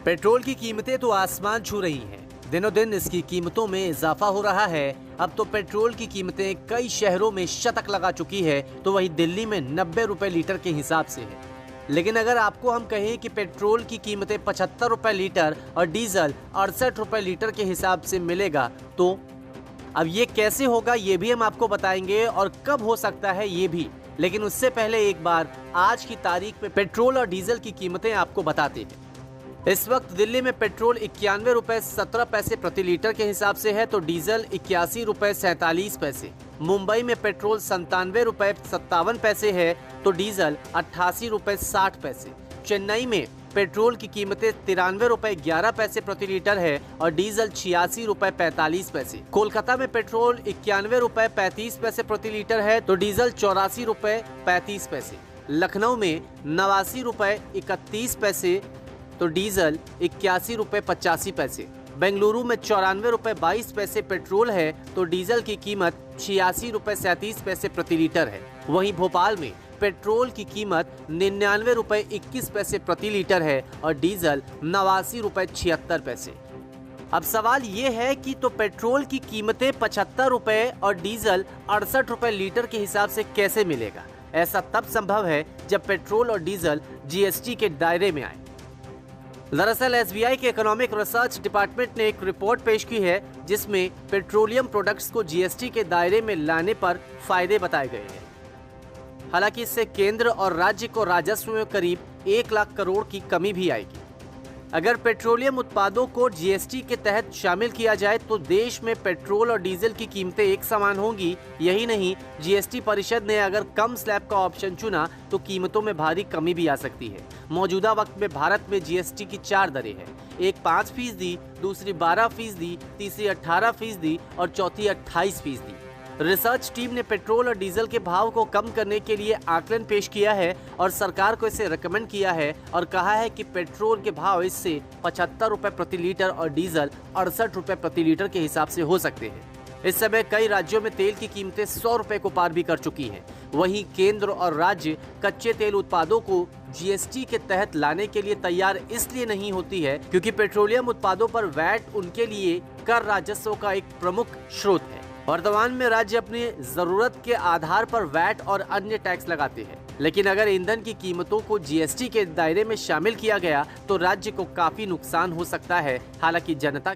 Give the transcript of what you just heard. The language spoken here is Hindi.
पेट्रोल की कीमतें तो आसमान छू रही हैं। दिनों दिन इसकी कीमतों में इजाफा हो रहा है। अब तो पेट्रोल की कीमतें कई शहरों में शतक लगा चुकी है, तो वही दिल्ली में 90 रुपए लीटर के हिसाब से है। लेकिन अगर आपको हम कहें कि पेट्रोल की कीमतें 75 रुपए लीटर और डीजल 68 रुपए लीटर के हिसाब से मिलेगा, तो अब ये कैसे होगा ये भी हम आपको बताएंगे और कब हो सकता है ये भी। लेकिन उससे पहले एक बार आज की तारीख में पेट्रोल और डीजल की कीमतें आपको बताते हैं। इस वक्त दिल्ली में पेट्रोल 91 रुपए 17 पैसे प्रति लीटर के हिसाब से है, तो डीजल 81 रुपए 47 पैसे। मुंबई में पेट्रोल 97 रुपए 57 पैसे है, तो डीजल 88 रुपए 60 पैसे। चेन्नई में पेट्रोल की कीमतें 93 रुपए 11 पैसे प्रति लीटर है और डीजल 86 रुपए 45 पैसे। कोलकाता में पेट्रोल 91 रुपए 35 पैसे प्रति लीटर है, तो डीजल 84 रुपए 35 पैसे। लखनऊ में 89 रुपए 31 पैसे, तो डीजल 81 रुपए 85 पैसे। बेंगलुरु में 94 रुपए 22 पैसे पेट्रोल है, तो डीजल की कीमत 86 रुपए 37 पैसे प्रति लीटर है। वहीं भोपाल में पेट्रोल की कीमत 99 रुपए 21 पैसे प्रति लीटर है और डीजल 89 रुपए 76 पैसे। अब सवाल ये है कि तो पेट्रोल की कीमतें 75 रुपए और डीजल 68 रुपए लीटर के हिसाब से कैसे मिलेगा? ऐसा तब संभव है जब पेट्रोल और डीजल जीएसटी के दायरे में आए। दरअसल एसबीआई के इकोनॉमिक रिसर्च डिपार्टमेंट ने एक रिपोर्ट पेश की है जिसमें पेट्रोलियम प्रोडक्ट्स को जीएसटी के दायरे में लाने पर फायदे बताए गए हैं। हालांकि इससे केंद्र और राज्य को राजस्व में करीब 1 लाख करोड़ की कमी भी आएगी। अगर पेट्रोलियम उत्पादों को जीएसटी के तहत शामिल किया जाए तो देश में पेट्रोल और डीजल की कीमतें एक समान होंगी। यही नहीं, जीएसटी परिषद ने अगर कम स्लैब का ऑप्शन चुना तो कीमतों में भारी कमी भी आ सकती है। मौजूदा वक्त में भारत में जीएसटी की 4 दरें हैं, एक 5%, दूसरी 12%, तीसरी 18% और चौथी 28%। रिसर्च टीम ने पेट्रोल और डीजल के भाव को कम करने के लिए आकलन पेश किया है और सरकार को इसे रेकमेंड किया है और कहा है कि पेट्रोल के भाव इससे 75 रुपए प्रति लीटर और डीजल 68 रुपए प्रति लीटर के हिसाब से हो सकते हैं। इस समय कई राज्यों में तेल की कीमतें 100 रुपए को पार भी कर चुकी हैं। वहीं केंद्र और राज्य कच्चे तेल उत्पादों को जीएसटी के तहत लाने के लिए तैयार इसलिए नहीं होती है क्योंकि पेट्रोलियम उत्पादों पर वैट उनके लिए कर राजस्व का एक प्रमुख स्रोत है। वर्तमान में राज्य अपनी जरूरत के आधार पर वैट और अन्य टैक्स लगाते हैं, लेकिन अगर ईंधन की कीमतों को जीएसटी के दायरे में शामिल किया गया तो राज्य को काफी नुकसान हो सकता है। हालांकि जनता